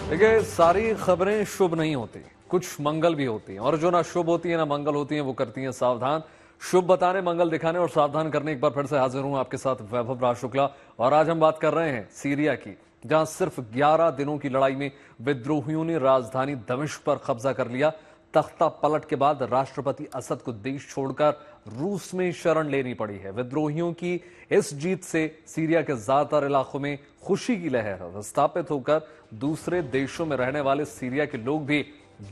देखिए, सारी खबरें शुभ नहीं होती, कुछ मंगल भी होती हैं, और जो ना शुभ होती है ना मंगल होती हैं वो करती हैं सावधान। शुभ बताने, मंगल दिखाने और सावधान करने एक बार फिर से हाजिर हूं आपके साथ वैभव राज शुक्ला। और आज हम बात कर रहे हैं सीरिया की, जहां सिर्फ 11 दिनों की लड़ाई में विद्रोहियों ने राजधानी दमिश्क पर कब्जा कर लिया। तख्ता पलट के बाद राष्ट्रपति असद को देश छोड़कर रूस में शरण लेनी पड़ी है। विद्रोहियों की इस जीत से सीरिया के ज्यादातर इलाकों में खुशी की लहर है। विस्थापित होकर दूसरे देशों में रहने वाले सीरिया के लोग भी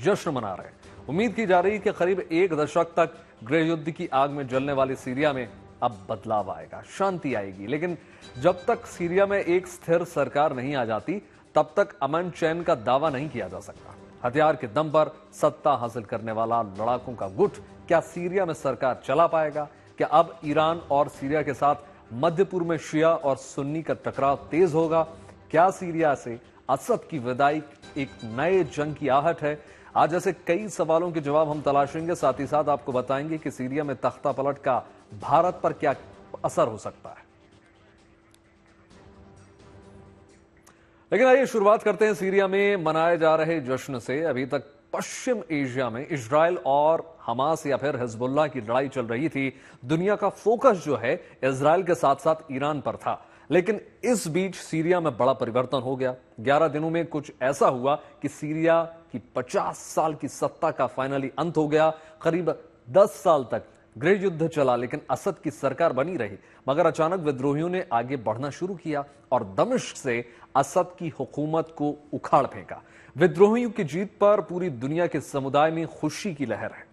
जश्न मना रहे हैं। उम्मीद की जा रही है कि करीब एक दशक तक गृह युद्ध की आग में जलने वाले सीरिया में अब बदलाव आएगा, शांति आएगी। लेकिन जब तक सीरिया में एक स्थिर सरकार नहीं आ जाती, तब तक अमन चैन का दावा नहीं किया जा सकता। हथियार के दम पर सत्ता हासिल करने वाला लड़ाकों का गुट क्या सीरिया में सरकार चला पाएगा? क्या अब ईरान और सीरिया के साथ मध्य पूर्व में शिया और सुन्नी का टकराव तेज होगा? क्या सीरिया से असद की विदाई एक नए जंग की आहट है? आज ऐसे कई सवालों के जवाब हम तलाशेंगे। साथ ही साथ आपको बताएंगे कि सीरिया में तख्ता पलट का भारत पर क्या असर हो सकता है। लेकिन आइए शुरुआत करते हैं सीरिया में मनाए जा रहे जश्न से। अभी तक पश्चिम एशिया में इजराइल और हमास या फिर हिजबुल्लाह की लड़ाई चल रही थी। दुनिया का फोकस जो है इजराइल के साथ साथ ईरान पर था। लेकिन इस बीच सीरिया में बड़ा परिवर्तन हो गया। 11 दिनों में कुछ ऐसा हुआ कि सीरिया की 50 साल की सत्ता का फाइनली अंत हो गया। करीब 10 साल तक गृह युद्ध चला, लेकिन असद की सरकार बनी रही। मगर अचानक विद्रोहियों ने आगे बढ़ना शुरू किया और दमिश्क से असद की हुकूमत को उखाड़ फेंका। विद्रोहियों की जीत पर पूरी दुनिया के समुदाय में खुशी की लहर है।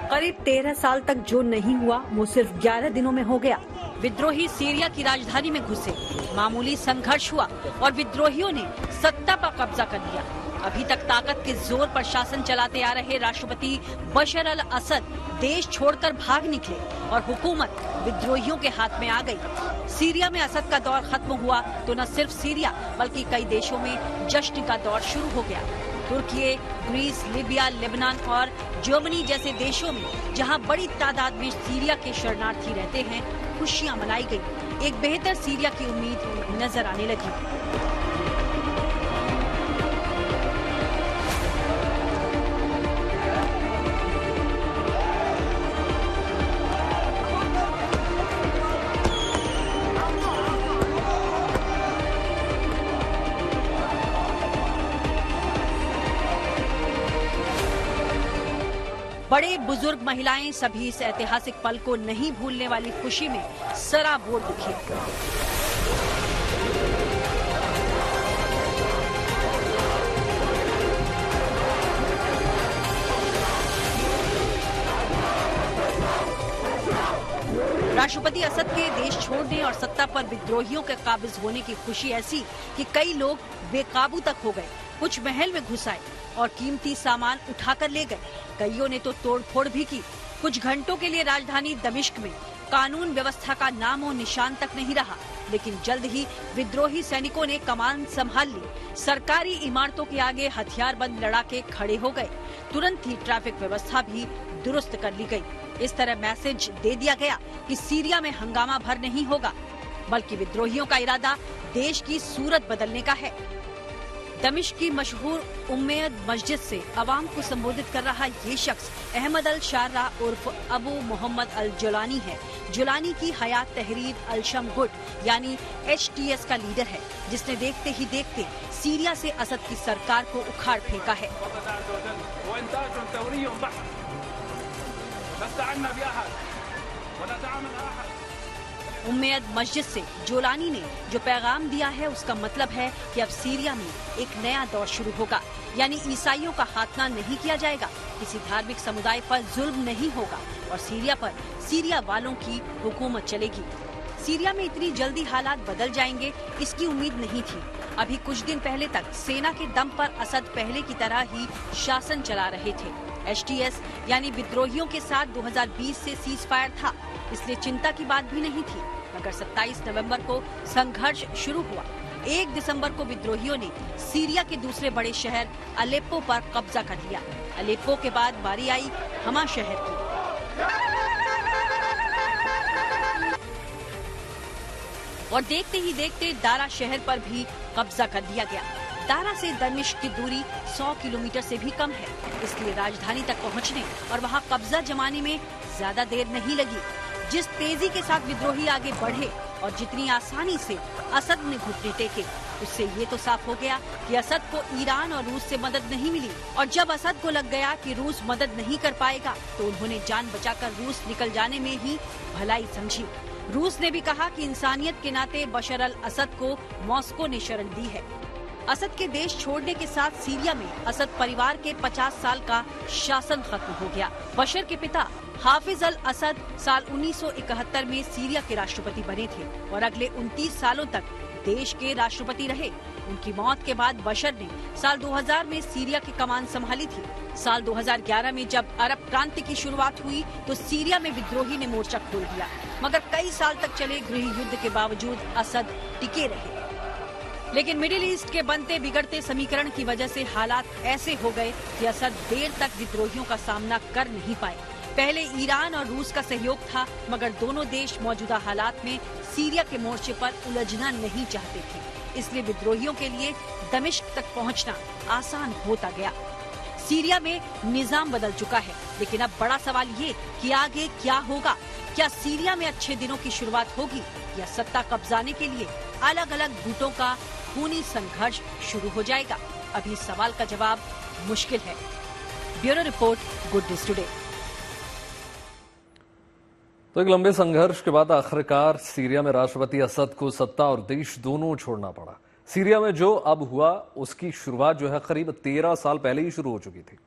करीब 13 साल तक जो नहीं हुआ वो सिर्फ 11 दिनों में हो गया। विद्रोही सीरिया की राजधानी में घुसे, मामूली संघर्ष हुआ और विद्रोहियों ने सत्ता पर कब्जा कर लिया। अभी तक ताकत के जोर पर शासन चलाते आ रहे राष्ट्रपति बशर अल असद देश छोड़कर भाग निकले और हुकूमत विद्रोहियों के हाथ में आ गई। सीरिया में असद का दौर खत्म हुआ तो न सिर्फ सीरिया बल्कि कई देशों में जश्न का दौर शुरू हो गया। तुर्की, ग्रीस, लीबिया, लेबनान और जर्मनी जैसे देशों में जहां बड़ी तादाद में सीरिया के शरणार्थी रहते हैं, खुशियां मनाई गई। एक बेहतर सीरिया की उम्मीद नजर आने लगी। बड़े बुजुर्ग महिलाएं सभी इस ऐतिहासिक पल को नहीं भूलने वाली खुशी में सराबोर दिखे। राष्ट्रपति असद के देश छोड़ने और सत्ता पर विद्रोहियों के काबिज होने की खुशी ऐसी कि कई लोग बेकाबू तक हो गए। कुछ महल में घुस आए और कीमती सामान उठाकर ले गए। कईयों ने तो तोड़फोड़ भी की। कुछ घंटों के लिए राजधानी दमिश्क में कानून व्यवस्था का नाम और निशान तक नहीं रहा। लेकिन जल्द ही विद्रोही सैनिकों ने कमान संभाल ली। सरकारी इमारतों के आगे हथियारबंद लड़ाके खड़े हो गए। तुरंत ही ट्रैफिक व्यवस्था भी दुरुस्त कर ली गई। इस तरह मैसेज दे दिया गया कि सीरिया में हंगामा भर नहीं होगा, बल्कि विद्रोहियों का इरादा देश की सूरत बदलने का है। दमिश्क की मशहूर उम्मयद मस्जिद से अवाम को संबोधित कर रहा ये शख्स अहमद अल शार्रा उर्फ अबू मोहम्मद अल जुलानी है। जुलानी की हयात तहरीर अल शम गुट यानी HTS का लीडर है, जिसने देखते ही देखते सीरिया से असद की सरकार को उखाड़ फेंका है। उम्मयद मस्जिद से जोलानी ने जो पैगाम दिया है उसका मतलब है कि अब सीरिया में एक नया दौर शुरू होगा, यानी ईसाइयों का खात्मा नहीं किया जाएगा, किसी धार्मिक समुदाय पर जुल्म नहीं होगा और सीरिया पर सीरिया वालों की हुकूमत चलेगी। सीरिया में इतनी जल्दी हालात बदल जाएंगे इसकी उम्मीद नहीं थी। अभी कुछ दिन पहले तक सेना के दम पर असद पहले की तरह ही शासन चला रहे थे। एचटीएस यानी विद्रोहियों के साथ 2020 से सीज फायर था, इसलिए चिंता की बात भी नहीं थी। मगर 27 नवंबर को संघर्ष शुरू हुआ। 1 दिसंबर को विद्रोहियों ने सीरिया के दूसरे बड़े शहर अलेप्पो पर कब्जा कर लिया। अलेप्पो के बाद बारी आई हमा शहर की। और देखते ही देखते दारा शहर पर भी कब्जा कर लिया गया। दारा से दमिश्क की दूरी 100 किलोमीटर से भी कम है, इसलिए राजधानी तक पहुंचने और वहां कब्जा जमाने में ज्यादा देर नहीं लगी। जिस तेजी के साथ विद्रोही आगे बढ़े और जितनी आसानी से असद ने घुटने टेके, उससे ये तो साफ हो गया कि असद को ईरान और रूस से मदद नहीं मिली। और जब असद को लग गया कि रूस मदद नहीं कर पाएगा तो उन्होंने जान बचाकर रूस निकल जाने में ही भलाई समझी। रूस ने भी कहा कि इंसानियत के नाते बशर अल असद को मॉस्को ने शरण दी है। असद के देश छोड़ने के साथ सीरिया में असद परिवार के 50 साल का शासन खत्म हो गया। बशर के पिता हाफिज अल असद साल 1971 में सीरिया के राष्ट्रपति बने थे और अगले 29 सालों तक देश के राष्ट्रपति रहे। उनकी मौत के बाद बशर ने साल 2000 में सीरिया की कमान संभाली थी। साल 2011 में जब अरब क्रांति की शुरुआत हुई तो सीरिया में विद्रोही ने मोर्चा खोल दिया, मगर कई साल तक चले गृह युद्ध के बावजूद असद टिके रहे। लेकिन मिडिल ईस्ट के बनते बिगड़ते समीकरण की वजह से हालात ऐसे हो गए कि असद देर तक विद्रोहियों का सामना कर नहीं पाए। पहले ईरान और रूस का सहयोग था, मगर दोनों देश मौजूदा हालात में सीरिया के मोर्चे पर उलझना नहीं चाहते थे, इसलिए विद्रोहियों के लिए दमिश्क तक पहुंचना आसान होता गया। सीरिया में निजाम बदल चुका है, लेकिन अब बड़ा सवाल ये कि आगे क्या होगा। क्या सीरिया में अच्छे दिनों की शुरुआत होगी या सत्ता कब्जाने के लिए अलग अलग गुटों का खूनी संघर्ष शुरू हो जाएगा? अभी इस सवाल का जवाब मुश्किल है। Bureau report, good news today. तो एक लंबे संघर्ष के बाद आखिरकार सीरिया में राष्ट्रपति असद को सत्ता और देश दोनों छोड़ना पड़ा। सीरिया में जो अब हुआ उसकी शुरुआत जो है करीब 13 साल पहले ही शुरू हो चुकी थी।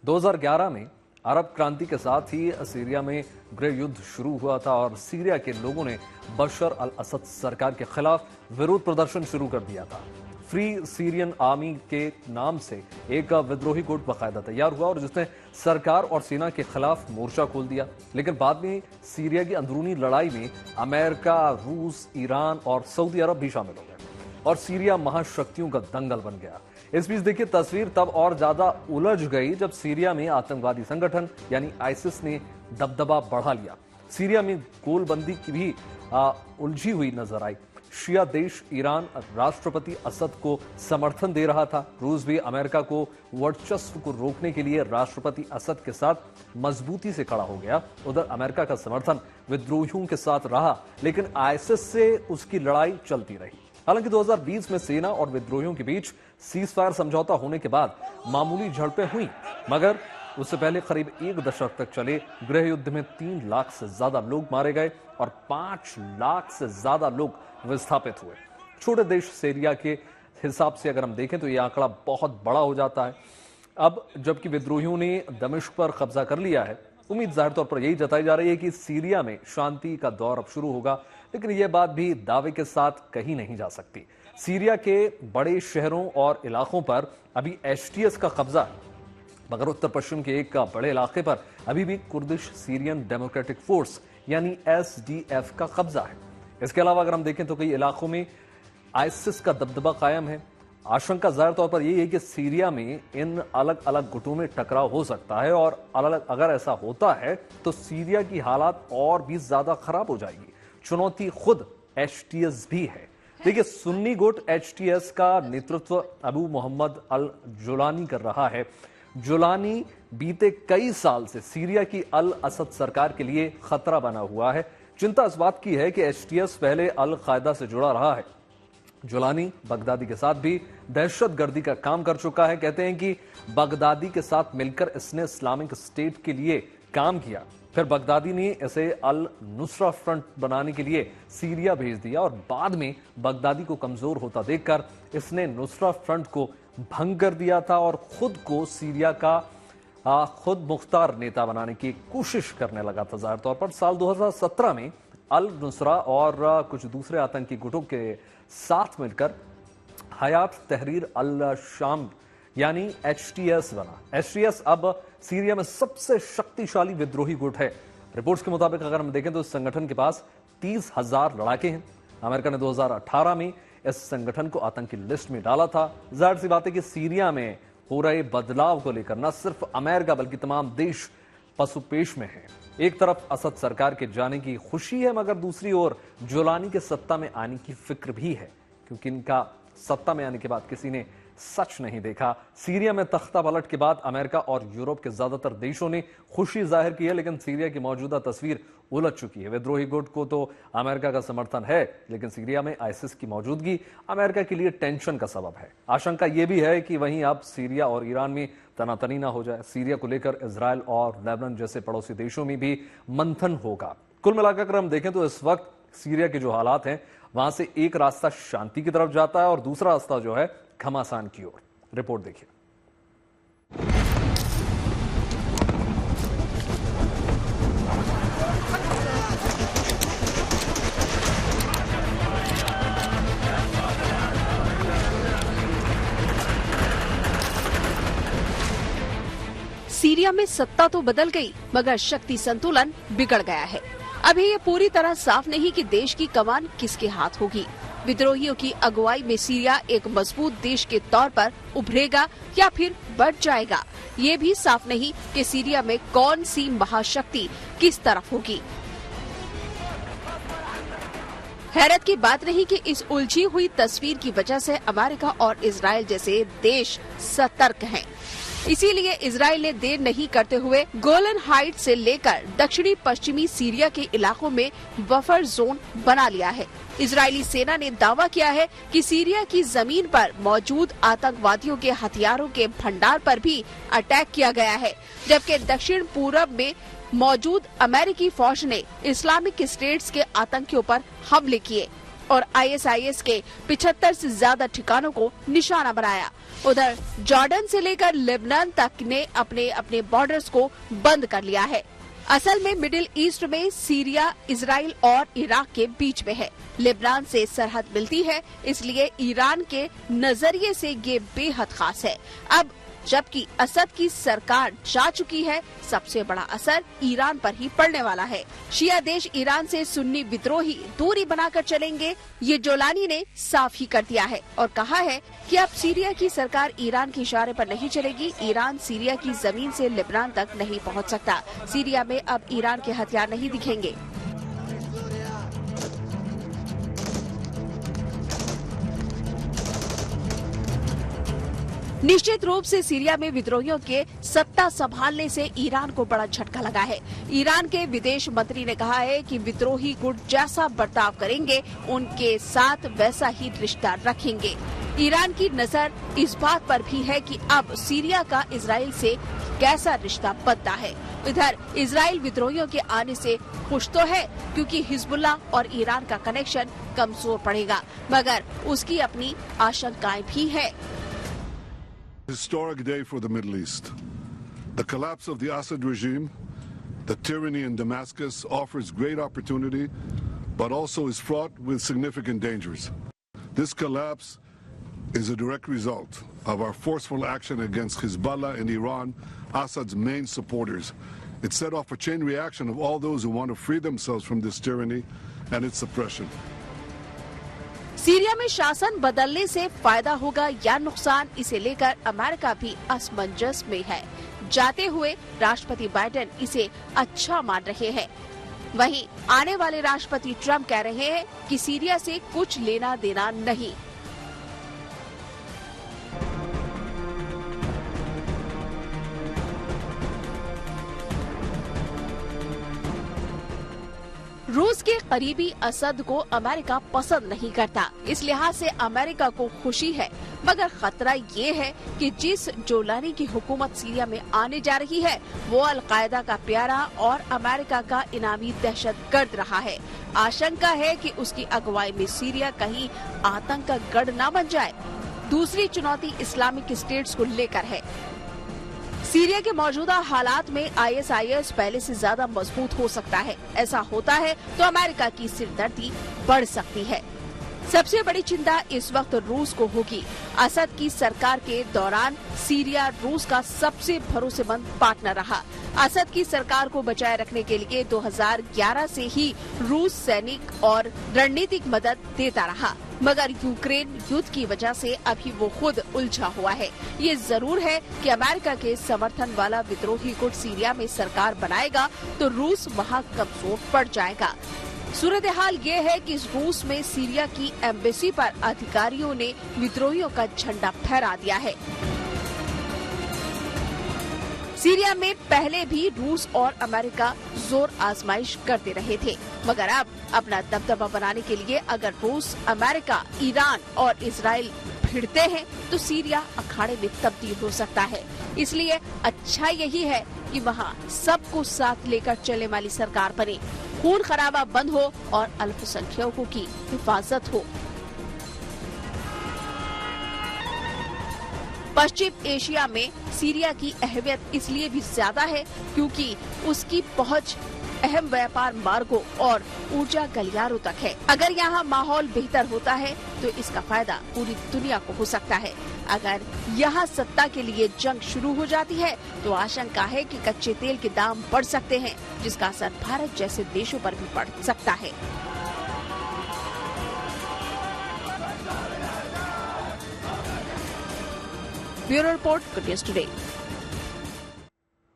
2011 में अरब क्रांति के साथ ही सीरिया में गृह युद्ध शुरू हुआ था और सीरिया के लोगों ने बशर अल असद सरकार के खिलाफ विरोध प्रदर्शन शुरू कर दिया था। फ्री सीरियन आर्मी के नाम से एक विद्रोही गुट बाकायदा तैयार हुआ और जिसने सरकार और सेना के खिलाफ मोर्चा खोल दिया। लेकिन बाद में सीरिया की अंदरूनी लड़ाई में अमेरिका, रूस, ईरान और सऊदी अरब भी शामिल हो गए और सीरिया महाशक्तियों का दंगल बन गया। इस बीच देखिए तस्वीर तब और ज्यादा उलझ गई जब सीरिया में आतंकवादी संगठन यानी आईसिस ने दबदबा बढ़ा लिया। सीरिया में गोलबंदी की भी उलझी हुई नजर आई। शिया देश ईरान राष्ट्रपति असद को समर्थन दे रहा था। रूस भी अमेरिका को वर्चस्व को रोकने के लिए राष्ट्रपति असद के साथ मजबूती से खड़ा हो गया। उधर अमेरिका का समर्थन विद्रोहियों के साथ रहा, लेकिन आईसिस से उसकी लड़ाई चलती रही। हालांकि 2020 में सेना और विद्रोहियों के बीच सीज फायर समझौता होने के बाद मामूली झड़पें हुई, मगर उससे पहले करीब 1 दशक तक चले गृह युद्ध में 3 लाख से ज्यादा लोग मारे गए और 5 लाख से ज्यादा लोग विस्थापित हुए। छोटे देश सीरिया के हिसाब से अगर हम देखें तो यह आंकड़ा बहुत बड़ा हो जाता है। अब जबकि विद्रोहियों ने दमिश्क पर कब्जा कर लिया है, उम्मीद जाहिर तौर पर यही जताई जा रही है कि सीरिया में शांति का दौर अब शुरू होगा, लेकिन यह बात भी दावे के साथ कही नहीं जा सकती। सीरिया के बड़े शहरों और इलाकों पर अभी एचटीएस का कब्जा है, मगर उत्तर पश्चिम के एक बड़े इलाके पर अभी भी कुर्दिश सीरियन डेमोक्रेटिक फोर्स यानी एसडीएफ का कब्जा है। इसके अलावा अगर हम देखें तो कई इलाकों में आईसिस का दबदबा कायम है। आशंका जाहिर तौर पर यही है कि सीरिया में इन अलग अलग गुटों में टकराव हो सकता है और अलग अगर ऐसा होता है तो सीरिया की हालात और भी ज्यादा खराब हो जाएगी। चुनौती खुद एचटीएस भी है। देखिए, सुन्नी गुट एचटीएस का नेतृत्व अबू मोहम्मद अल जुलानी कर रहा है। जुलानी बीते कई साल से सीरिया की अल असद सरकार के लिए खतरा बना हुआ है। चिंता इस बात की है कि एचटीएस पहले अल कायदा से जुड़ा रहा है। जुलानी बगदादी के साथ भी दहशतगर्दी का काम कर चुका है। कहते हैं कि बगदादी के साथ मिलकर इसने इस्लामिक स्टेट के लिए काम किया। फिर बगदादी ने इसे अल नुसरा फ्रंट बनाने के लिए सीरिया भेज दिया और बाद में बगदादी को कमजोर होता देखकर इसने नुसरा फ्रंट को भंग कर दिया था और खुद को सीरिया का खुद मुख्तार नेता बनाने की कोशिश करने लगा था। जाहिर तौर पर साल 2017 में अल नुसरा और कुछ दूसरे आतंकी गुटों के साथ मिलकर हयात तहरीर अल शाम यानी HTS बना। HTS अब सीरिया में सबसे शक्तिशाली विद्रोही गुट है। रिपोर्ट्स के मुताबिक अगर हम देखें तो इस संगठन के पास 30,000 लड़ाके हैं। अमेरिका ने 2018 में इस संगठन को आतंकी लिस्ट में डाला था। जाहिर सी बात है कि सीरिया में हो रहे बदलाव को लेकर न सिर्फ अमेरिका बल्कि तमाम देश पसुपेश में है। एक तरफ असद सरकार के जाने की खुशी है, मगर दूसरी ओर जोलानी के सत्ता में आने की फिक्र भी है, क्योंकि इनका सत्ता में आने के बाद किसी ने सच नहीं देखा। सीरिया में तख्ता पलट के बाद अमेरिका और यूरोप के ज्यादातर देशों ने खुशी जाहिर की है, लेकिन सीरिया की मौजूदा तस्वीर उलझ चुकी है। विद्रोही गुट को तो अमेरिका का समर्थन है, लेकिन सीरिया में आईसिस की मौजूदगी अमेरिका के लिए टेंशन का सबब है। आशंका यह भी है कि वहीं अब सीरिया और ईरान में तनातनी ना हो जाए। सीरिया को लेकर इजराइल और लेबनान जैसे पड़ोसी देशों में भी मंथन होगा। कुल मिलाकर हम देखें तो इस वक्त सीरिया के जो हालात हैं, वहां से एक रास्ता शांति की तरफ जाता है और दूसरा रास्ता जो है घमासान की ओर। रिपोर्ट देखिए। सीरिया में सत्ता तो बदल गई, मगर शक्ति संतुलन बिगड़ गया है। अभी ये पूरी तरह साफ नहीं कि देश की कमान किसके हाथ होगी। विद्रोहियों की अगुवाई में सीरिया एक मजबूत देश के तौर पर उभरेगा या फिर बढ़ जाएगा। ये भी साफ नहीं कि सीरिया में कौन सी महाशक्ति किस तरफ होगी। हैरत की बात नहीं कि इस उलझी हुई तस्वीर की वजह से अमेरिका और इजराइल जैसे देश सतर्क हैं। इसीलिए इजराइल ने देर नहीं करते हुए गोलन हाइट से लेकर दक्षिणी पश्चिमी सीरिया के इलाकों में बफर जोन बना लिया है। इजरायली सेना ने दावा किया है कि सीरिया की जमीन पर मौजूद आतंकवादियों के हथियारों के भंडार पर भी अटैक किया गया है, जबकि दक्षिण पूर्व में मौजूद अमेरिकी फौज ने इस्लामिक स्टेट्स के आतंकियों पर हमले किए और ISIS के 75 से ज्यादा ठिकानों को निशाना बनाया। उधर जॉर्डन से लेकर लेबनान तक ने अपने अपने बॉर्डर्स को बंद कर लिया है। असल में मिडिल ईस्ट में सीरिया, इजराइल और इराक के बीच में है। लेबनान से सरहद मिलती है, इसलिए ईरान के नजरिए से ये बेहद खास है। अब जबकि असद की सरकार जा चुकी है, सबसे बड़ा असर ईरान पर ही पड़ने वाला है। शिया देश ईरान से सुन्नी विद्रोही दूरी बनाकर चलेंगे, ये जोलानी ने साफ ही कर दिया है और कहा है कि अब सीरिया की सरकार ईरान के इशारे पर नहीं चलेगी। ईरान सीरिया की जमीन से लेबनान तक नहीं पहुंच सकता। सीरिया में अब ईरान के हथियार नहीं दिखेंगे। निश्चित रूप से सीरिया में विद्रोहियों के सत्ता संभालने से ईरान को बड़ा झटका लगा है। ईरान के विदेश मंत्री ने कहा है कि विद्रोही गुट जैसा बर्ताव करेंगे, उनके साथ वैसा ही रिश्ता रखेंगे। ईरान की नजर इस बात पर भी है कि अब सीरिया का इजराइल से कैसा रिश्ता बनता है। इधर इजराइल विद्रोहियों के आने से खुश तो है, क्योंकि हिजबुल्लाह और ईरान का कनेक्शन कमजोर पड़ेगा, मगर उसकी अपनी आशंकाएं भी है। Historic day for the Middle East. The collapse of the Assad regime, the tyranny in Damascus offers great opportunity, but also is fraught with significant dangers. This collapse is a direct result of our forceful action against Hezbollah and Iran, Assad's main supporters. It set off a chain reaction of all those who want to free themselves from this tyranny and its oppression. Syria में शासन बदलने से फायदा होगा या नुकसान, इसे लेकर अमेरिका भी असमंजस में है। जाते हुए राष्ट्रपति बाइडेन इसे अच्छा मान रहे हैं, वहीं आने वाले राष्ट्रपति ट्रंप कह रहे हैं कि सीरिया से कुछ लेना देना नहीं। रूस के करीबी असद को अमेरिका पसंद नहीं करता, इस लिहाज से अमेरिका को खुशी है, मगर खतरा ये है कि जिस जोलानी की हुकूमत सीरिया में आने जा रही है वो अल-कायदा का प्यारा और अमेरिका का इनामी दहशतगर्द रहा है। आशंका है कि उसकी अगुवाई में सीरिया कहीं आतंक का गढ़ न बन जाए। दूसरी चुनौती इस्लामिक स्टेट्स को लेकर है। सीरिया के मौजूदा हालात में ISIS पहले से ज्यादा मजबूत हो सकता है। ऐसा होता है तो अमेरिका की सिरदर्दी बढ़ सकती है। सबसे बड़ी चिंता इस वक्त रूस को होगी। असद की सरकार के दौरान सीरिया रूस का सबसे भरोसेमंद पार्टनर रहा। असद की सरकार को बचाए रखने के लिए 2011 से ही रूस सैनिक और रणनीतिक मदद देता रहा, मगर यूक्रेन युद्ध की वजह से अभी वो खुद उलझा हुआ है। ये जरूर है कि अमेरिका के समर्थन वाला विद्रोही गुट सीरिया में सरकार बनाएगा तो रूस वहाँ कमजोर पड़ जाएगा। सूरत हाल ये है कि रूस में सीरिया की एम्बेसी पर अधिकारियों ने विद्रोहियों का झंडा फहरा दिया है। सीरिया में पहले भी रूस और अमेरिका जोर आजमाइश करते रहे थे, मगर अब अपना दबदबा बनाने के लिए अगर रूस, अमेरिका, ईरान और इजराइल भिड़ते हैं तो सीरिया अखाड़े में तब्दील हो सकता है। इसलिए अच्छा यही है कि वहाँ सबको साथ लेकर चलने वाली सरकार बने, खून खराबा बंद हो और अल्पसंख्यकों की हिफाजत हो। पश्चिम एशिया में सीरिया की अहमियत इसलिए भी ज्यादा है क्योंकि उसकी पहुंच अहम व्यापार मार्गों और ऊर्जा गलियारों तक है। अगर यहाँ माहौल बेहतर होता है तो इसका फायदा पूरी दुनिया को हो सकता है। अगर यहाँ सत्ता के लिए जंग शुरू हो जाती है तो आशंका है कि कच्चे तेल के दाम बढ़ सकते हैं, जिसका असर भारत जैसे देशों पर भी पड़ सकता है। Bureau report, good news today.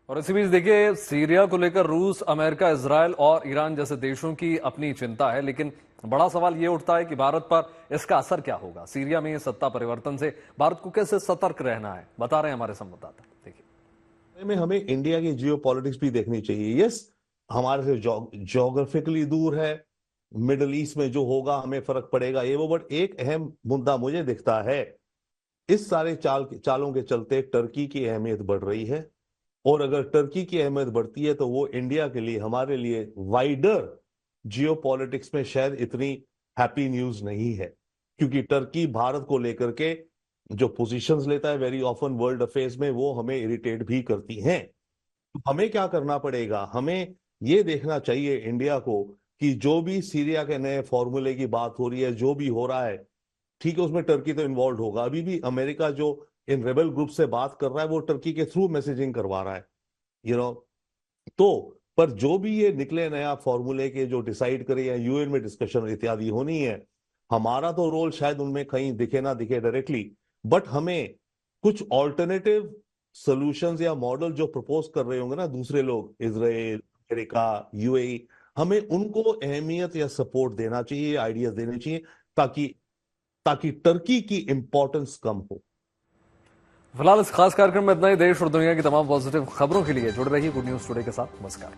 और इसी बीच देखिए, सीरिया को लेकर रूस, अमेरिका, इजराइल और ईरान जैसे देशों की अपनी चिंता है, लेकिन बड़ा सवाल ये उठता है कि भारत पर इसका असर क्या होगा। सीरिया में सत्ता परिवर्तन से भारत को कैसे सतर्क रहना है, बता रहे हैं हमारे संवाददाता। देखिए, में हमें इंडिया की जियो पॉलिटिक्स भी देखनी चाहिए। यस, हमारे से ज्योग्राफिकली दूर है, मिडल ईस्ट में जो होगा हमें फर्क पड़ेगा ये वो, बट एक अहम मुद्दा मुझे दिखता है, इस सारे चालों के चलते टर्की की अहमियत बढ़ रही है, और अगर टर्की की अहमियत बढ़ती है तो वो इंडिया के लिए, हमारे लिए वाइडर जियोपॉलिटिक्स में शायद इतनी हैप्पी न्यूज नहीं है, क्योंकि टर्की भारत को लेकर के जो पोजीशंस लेता है वेरी ऑफन वर्ल्ड अफेयर्स में, वो हमें इरिटेट भी करती हैं। तो हमें क्या करना पड़ेगा, हमें ये देखना चाहिए इंडिया को कि जो भी सीरिया के नए फॉर्मूले की बात हो रही है, जो भी हो रहा है, ठीक है, उसमें टर्की तो इन्वॉल्व होगा। अभी भी अमेरिका जो इन रेबल ग्रुप से बात कर रहा है वो टर्की के थ्रू मैसेजिंग करवा रहा है, तो पर जो भी ये निकले नया फॉर्मूले के जो डिसाइड करे या यूएन में डिस्कशन इत्यादि होनी है, हमारा तो रोल शायद उनमें कहीं दिखे ना दिखे डायरेक्टली, बट हमें कुछ ऑल्टरनेटिव सॉल्यूशंस या मॉडल जो प्रपोज कर रहे होंगे ना दूसरे लोग, इजराइल, अमेरिका, यूएई, हमें उनको अहमियत या सपोर्ट देना चाहिए, आइडियाज देने चाहिए, ताकि टर्की की इंपॉर्टेंस कम हो। फिलहाल इस खास कार्यक्रम में इतना ही। देश और दुनिया की तमाम पॉजिटिव खबरों के लिए जुड़ रहिए गुड न्यूज टुडे के साथ। नमस्कार।